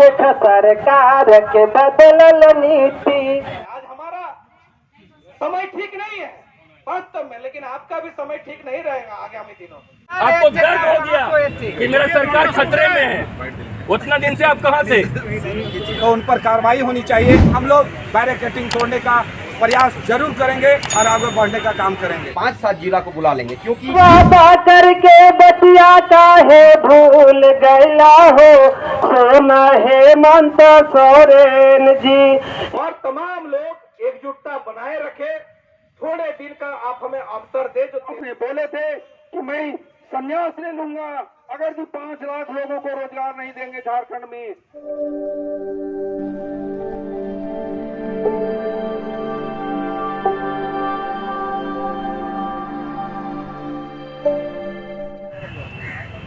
देख सरकार के बदलल नीति। आज हमारा समय ठीक नहीं है वास्तव में, लेकिन आपका भी समय ठीक नहीं रहेगा आगामी दिनों में। आपको दर्द हो गया कि मेरा सरकार खतरे में है, उतना दिन से आप कहां थे? तो उन पर कार्रवाई होनी चाहिए। हम लोग बैरिकेडिंग तोड़ने का प्रयास जरूर करेंगे और आगे बढ़ने का काम करेंगे। 5-7 जिला को बुला लेंगे, क्योंकि वादा करके बतिया काहे भूल गया हो सोना हेमंत सोरेन जी। और तमाम लोग एकजुटता बनाए रखे, थोड़े दिन का आप हमें अवसर दे। जो आपने बोले थे कि मैं संन्यास ले लूंगा अगर जो 5 लाख लोगों को रोजगार नहीं देंगे झारखंड में।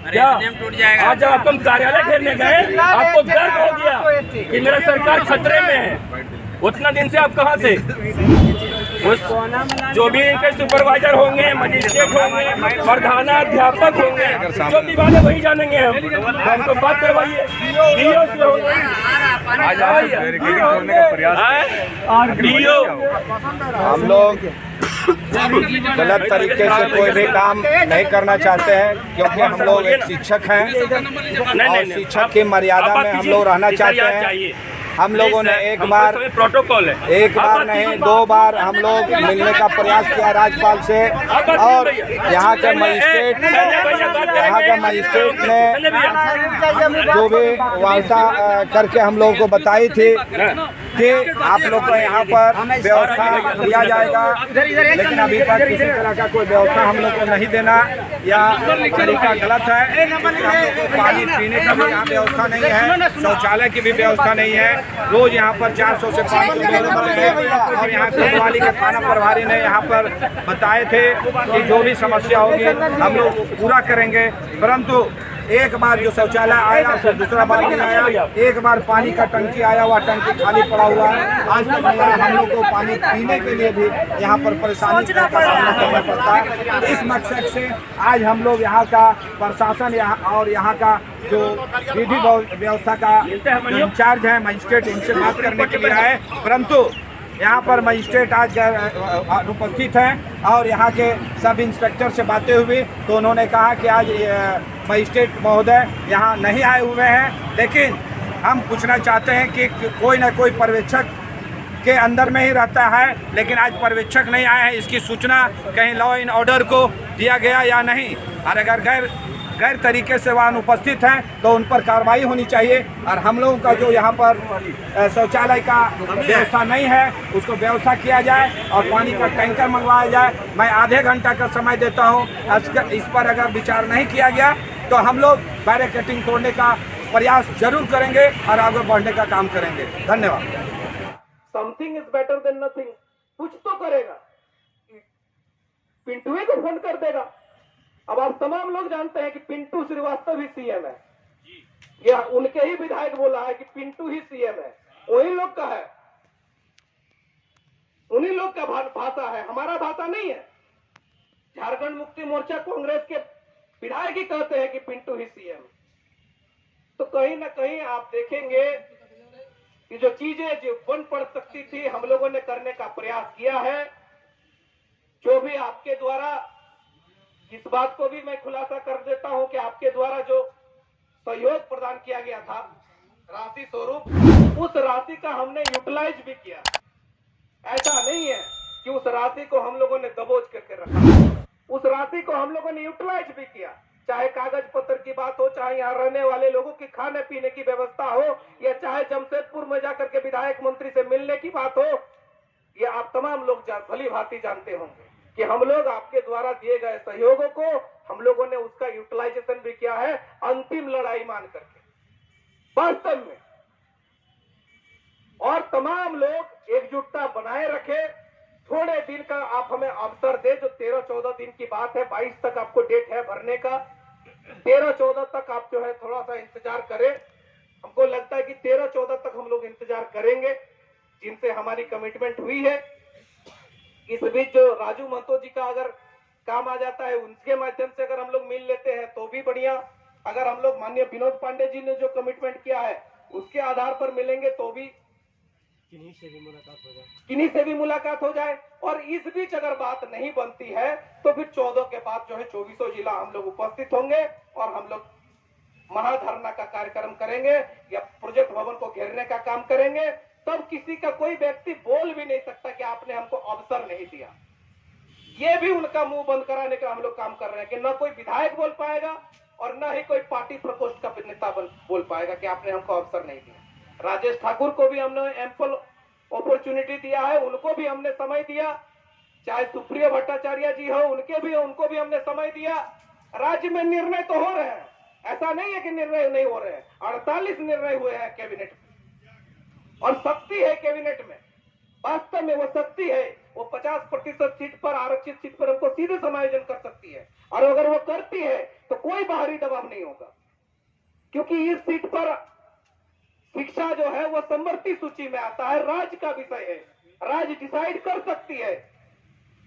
क्या टूट जाएगा? आज जब तुम कार्यालय घेरने गए आपको दर्द हो गया कि मेरा सरकार खतरे में है, उतना दिन से आप कहां थे? उस जो भी इनके सुपरवाइजर होंगे, मजिस्ट्रेट होंगे, प्रधानाध्यापक होंगे, जो विभाग है वही जानेंगे। हमको बात करवाइए, डीओ से होंगे, डीओ। हम लोग गलत तरीके से कोई भी काम नहीं करना चाहते हैं, क्योंकि हम लोग एक शिक्षक हैं और शिक्षक की मर्यादा में हम लोग रहना चाहते हैं। हम लोगों ने एक बार प्रोटोकॉल है, एक बार नहीं 2 बार हम लोग मिलने का प्रयास किया राज्यपाल से, और यहाँ के मजिस्ट्रेट ने जो भी वार्ता करके हम लोगों को बताई थी कि आप लोग को यहाँ पर व्यवस्था दिया जाएगा, लेकिन अभी तक किसी तरह का कोई व्यवस्था हम लोग को नहीं देना या तरीका गलत है। हम लोग को पानी पीने का भी यहाँ व्यवस्था नहीं है, शौचालय की भी व्यवस्था नहीं है। रोज यहाँ पर 400 से 500 लोग मरते हैं, और यहाँ कोतवाली के थाना प्रभारी ने यहाँ पर बताए थे कि जो भी समस्या होगी हम लोग पूरा करेंगे, परंतु एक बार जो शौचालय आया फिर दूसरा बार नहीं आया। एक बार पानी का टंकी आया हुआ, टंकी खाली पड़ा हुआ है, आज तक नहीं आया। हम लोग को पानी पीने के लिए भी यहाँ पर परेशानी का सामना करना पड़ता है। इस मकसद से आज हम लोग यहाँ का प्रशासन और यहाँ का जो विधि व्यवस्था का इंचार्ज है मजिस्ट्रेट, इनसे बात करने के लिए आए, परंतु यहाँ पर मजिस्ट्रेट आज अनुपस्थित हैं। और यहाँ के सब इंस्पेक्टर से बातें हुई तो उन्होंने कहा कि आज मजिस्ट्रेट महोदय यहाँ नहीं आए हुए हैं, लेकिन हम पूछना चाहते हैं कि कोई ना कोई पर्यवेक्षक के अंदर में ही रहता है, लेकिन आज पर्यवेक्षक नहीं आए हैं। इसकी सूचना कहीं लॉ एंड ऑर्डर को दिया गया या नहीं, और अगर गैर तरीके से वह अनुपस्थित हैं तो उन पर कार्रवाई होनी चाहिए। और हम लोगों का जो यहाँ पर शौचालय का व्यवस्था नहीं है उसको व्यवस्था किया जाए और पानी का टैंकर मंगवाया जाए। मैं आधे घंटा का समय देता हूँ, इस पर अगर विचार नहीं किया गया तो हम लोग बैरिकेडिंग तोड़ने का प्रयास जरूर करेंगे और आगे बढ़ने का काम करेंगे। धन्यवाद। Something is better than nothing, कुछ तो करेगा, पिंटू को फोन कर देगा। अब आप तमाम लोग जानते हैं कि पिंटू श्रीवास्तव ही सीएम है, या उनके ही विधायक बोला है कि पिंटू ही सीएम है, वही लोग का है, उन्हीं लोग का भाषा है, हमारा भाषा नहीं है। झारखंड मुक्ति मोर्चा कांग्रेस के विधायक ही कहते हैं कि पिंटू ही सीएम। तो कहीं ना कहीं आप देखेंगे कि जो चीजें जो बन पड़ सकती थी हम लोगों ने करने का प्रयास किया है। जो भी आपके द्वारा, इस बात को भी मैं खुलासा कर देता हूं कि आपके द्वारा जो सहयोग प्रदान किया गया था राशि स्वरूप, उस राशि का हमने यूटिलाइज भी किया। ऐसा नहीं है कि उस राशि को हम लोगों ने दबोच करके रखा, उस राशि को हम लोगों ने यूटिलाइज भी किया। चाहे कागज पत्र की बात हो, चाहे यहाँ रहने वाले लोगों की खाने पीने की व्यवस्था हो, या चाहे जमशेदपुर में जाकर के विधायक मंत्री से मिलने की बात हो, ये आप तमाम लोग भली भांति जानते होंगे कि हम लोग आपके द्वारा दिए गए सहयोगों को हम लोगों ने उसका यूटिलाइजेशन भी किया है, अंतिम लड़ाई मान करके वास्तव में। और तमाम लोग एकजुटता बनाए रखे, थोड़े दिन का आप हमें अवसर दे। जो 13-14 दिन की बात है, 22 तक आपको डेट है भरने का, 13-14 तक आप जो है थोड़ा सा इंतजार करें। हमको लगता है कि 13-14 तक हम लोग इंतजार करेंगे, जिनसे हमारी कमिटमेंट हुई है। इस बीच जो राजू महतो जी का अगर काम आ जाता है, उनके माध्यम से अगर हम लोग मिल लेते हैं तो भी बढ़िया। अगर हम लोग माननीय विनोद पांडे जी ने जो कमिटमेंट किया है उसके आधार पर मिलेंगे तो भी किन्हीं से भी मुलाकात हो जाए। और इस बीच अगर बात नहीं बनती है तो फिर 14 के बाद जो है 24 जिला हम लोग उपस्थित होंगे और हम लोग महाधरना का कार्यक्रम करेंगे या प्रोजेक्ट भवन को घेरने का काम करेंगे। तब किसी का कोई व्यक्ति बोल भी नहीं सकता कि आपने हमको अवसर नहीं दिया। ये भी उनका मुंह बंद कराने का हम लोग काम कर रहे हैं कि न कोई विधायक बोल पाएगा और न ही कोई पार्टी प्रकोष्ठ का नेता बोल पाएगा कि आपने हमको अवसर नहीं दिया। राजेश ठाकुर को भी हमने एम्पल अपॉर्चुनिटी दिया है, उनको भी हमने समय दिया। चाहे सुप्रिया भट्टाचार्य जी हो, उनको भी हमने समय दिया। राज्य में निर्णय तो हो रहे हैं, ऐसा नहीं है कि निर्णय नहीं हो रहे हैं। 48 निर्णय हुए हैं कैबिनेट में और शक्ति है कैबिनेट में, वास्तव में वो शक्ति है। वो 50% सीट पर, आरक्षित सीट पर हमको सीधे समायोजन कर सकती है और अगर वो करती है तो कोई बाहरी दबाव नहीं होगा, क्योंकि इस सीट पर शिक्षा जो है वो समवर्ती सूची में आता है, राज्य का विषय है, राज्य डिसाइड कर सकती है।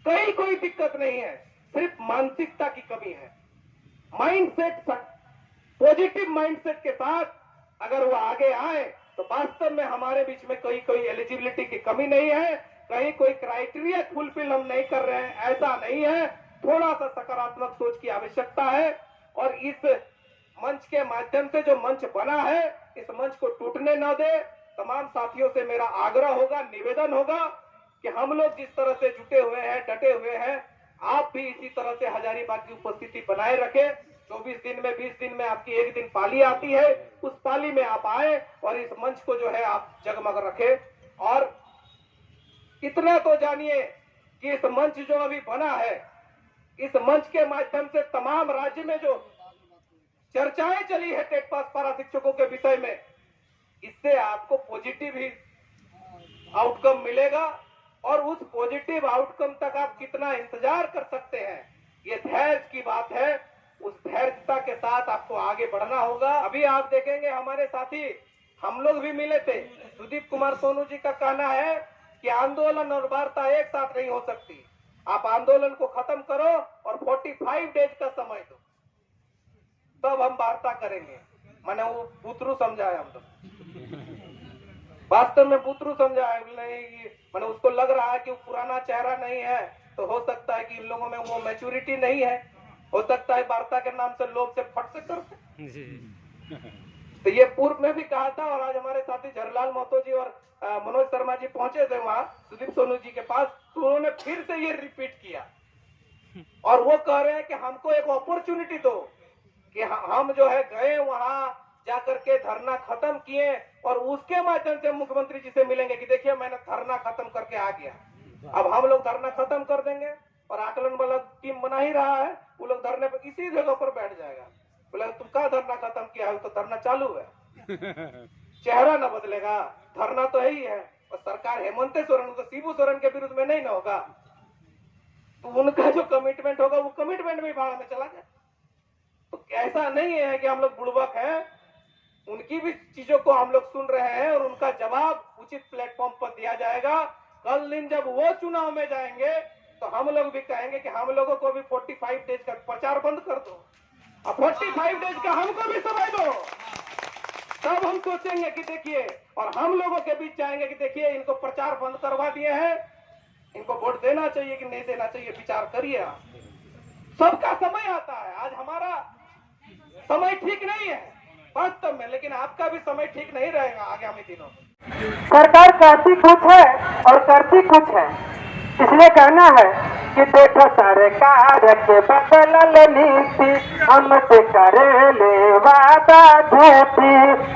कहीं कोई दिक्कत नहीं है, सिर्फ मानसिकता की कमी है। माइंडसेट, पॉजिटिव माइंडसेट के साथ अगर वो आगे आए तो वास्तव में हमारे बीच में कोई एलिजिबिलिटी की कमी नहीं है, कहीं कोई क्राइटेरिया फुलफिल हम नहीं कर रहे हैं, ऐसा नहीं है। थोड़ा सा सकारात्मक सोच की आवश्यकता है और इस मंच के माध्यम से जो मंच बना है इस मंच को टूटने न दे। तमाम साथियों से मेरा आग्रह होगा, निवेदन होगा कि हम लोग जिस तरह से जुटे हुए हैं, डटे हुए हैं, आप भी इसी तरह से हजारीबाग की उपस्थिति बनाए रखें। 24 दिन में, 20 दिन में आपकी एक दिन पाली आती है, उस पाली में आप आए और इस मंच को जो है आप जगमग रखें। और इतना तो जानिए कि इस मंच जो अभी बना है, इस मंच के माध्यम से तमाम राज्य में जो चर्चाएं चली है टेट पास पारा शिक्षकों के विषय में, इससे आपको पॉजिटिव ही आउटकम मिलेगा और उस पॉजिटिव आउटकम तक आप कितना इंतजार कर सकते हैं, ये धैर्य की बात है। उस धैर्यता के साथ आपको आगे बढ़ना होगा। अभी आप देखेंगे हमारे साथी, हम लोग भी मिले थे, सुदीप कुमार सोनू जी का कहना है कि आंदोलन और वार्ता एक साथ नहीं हो सकती। आप आंदोलन को खत्म करो और 45 डेज का समय दो, तब हम वार्ता करेंगे। मैंने वो बुतरू समझाया, हम लोग वास्तव में बुतरू समझाया नहीं। मैंने उसको लग रहा है कि वो पुराना चेहरा नहीं है, तो हो सकता है कि इन लोगों में वो मैच्योरिटी नहीं है, हो सकता है वार्ता के नाम से लोग से फट से करते। तो ये पूर्व में भी कहा था और आज हमारे साथी झरलाल महतो जी और मनोज शर्मा जी पहुंचे थे वहां सुदीप सोनू जी के पास, तो उन्होंने फिर से ये रिपीट किया और वो कह रहे हैं कि हमको एक अपॉर्चुनिटी दो कि हम जो है गए वहां जाकर के धरना खत्म किए और उसके माध्यम से मुख्यमंत्री जी से मिलेंगे कि देखिए मैंने धरना खत्म करके आ गया। अब हम लोग धरना खत्म कर देंगे और आकलन वाला टीम बना ही रहा है, वो लोग धरने पर इसी जगह पर बैठ जाएगा। बोले तुम क्या धरना खत्म किया है, तो धरना चालू है, चेहरा न बदलेगा, धरना तो है ही है। और सरकार हेमंत सोरेन तो शिबू सोरेन के विरुद्ध में नहीं ना होगा, तो उनका जो कमिटमेंट होगा वो कमिटमेंट भी भाड़ में चला जाए। तो ऐसा नहीं है कि हम लोग बुड़बक हैं, उनकी भी चीजों को हम लोग सुन रहे हैं और उनका जवाब उचित प्लेटफॉर्म पर दिया जाएगा। कल दिन जब वो चुनाव में जाएंगे तो हम लोग भी कहेंगे कि हम लोगों को भी 45 डेज का प्रचार बंद कर दो और 45 डेज का हमको भी समय दो, तब हम सोचेंगे कि देखिए, और हम लोगों के बीच जाएंगे कि देखिए इनको प्रचार बंद करवा दिए हैं, इनको वोट देना चाहिए कि नहीं देना चाहिए, विचार करिए। सबका समय आता है, आज हमारा समय ठीक नहीं है वास्तव में, लेकिन आपका भी समय ठीक नहीं रहेगा आगामी दिनों में। सरकार कहती कुछ है और करती कुछ है, इसलिए कहना है कि देखो सरकार के बदलल नीति हमसे करे ले वादा झूठी,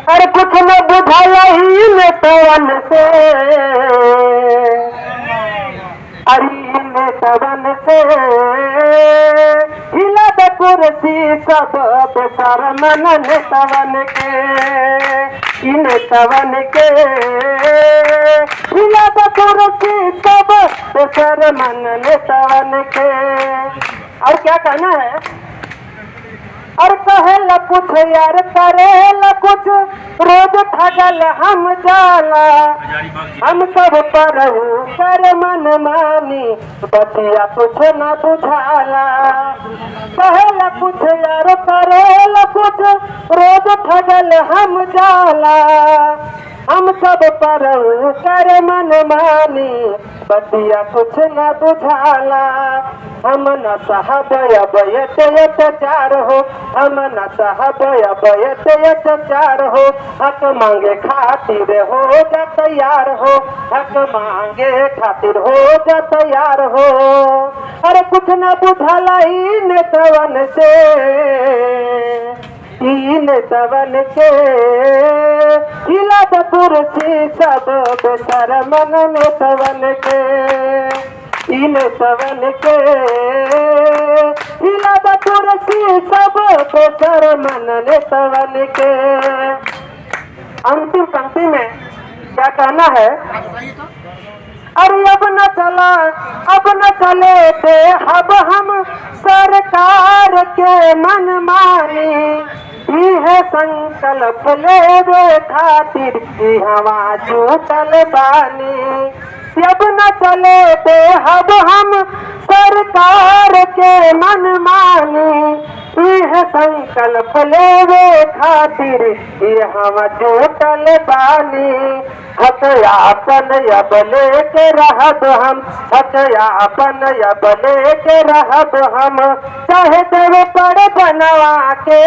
और कुछ न बुझाया ही नेतवन से, अरे नेतवन से हिला द कुर्सी सब बेशरमन नेतवन के, नेतवन के हिला द कुर्सी सब बेशरमन नेतवन के। और क्या कहना है और कहेला कुछ यार करेला कुछ, रोज ठगल हम जाला, हम सब पर कर मन मानी, बतिया कुछ न बुझाला। कहेला कुछ यार करेला कुछ, रोज ठगल हम जाला, हम सब पर कर मन मानी, बतिया कुछ न बुझाला। हम न साहब अबयत अत्याचार हो, हम न साहब अबयत अत्याचार हो, हक मांगे खातिर हो जा तैयार हो, हक मांगे खातिर हो जा तैयार हो। अरे कुछ न बुझाला ई नेतवन से, इन तवन के हिला कुर्सी सब बेशरमन में तवन के, इन तवन के हिला कुर्सी सब बेशरमन ने तवन के। अंतिम पंक्ति में क्या कहना है? अरे अब न चला, अब न चले थे अब हम सरकार के मन मानी, है संकल्प ले खातिर की हवा जुटल बानी। अब न चले थे अब हम सरकार के मन मानी, है संकल्प ले खातिर की हवा जुटल बानी। हथयापन अब लेके रहब हम, हथयापन अब लेके रहब हम, चाहे देव पड़ बनवा के,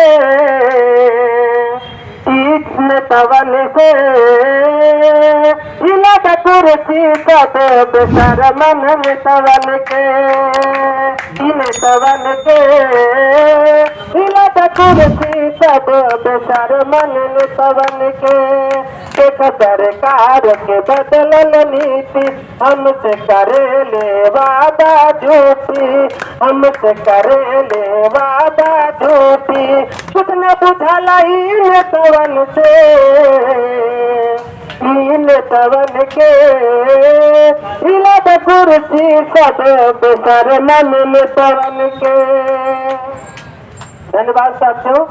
इन तवन से हिला कुर्सी सब बेशरमन में तवन के, इन तवन के हिला कुर्सी सब बेशरमन में तवन के। एक सरकार के बदलल नीति, हमसे करे ले वादा झूठी, हमसे करे ले वादा झूठी। कुछ न बुझला इन तवन से, इन तवन के हिला कुर्सी सब बेशरमन में तवन के। धन्यवाद साथियों।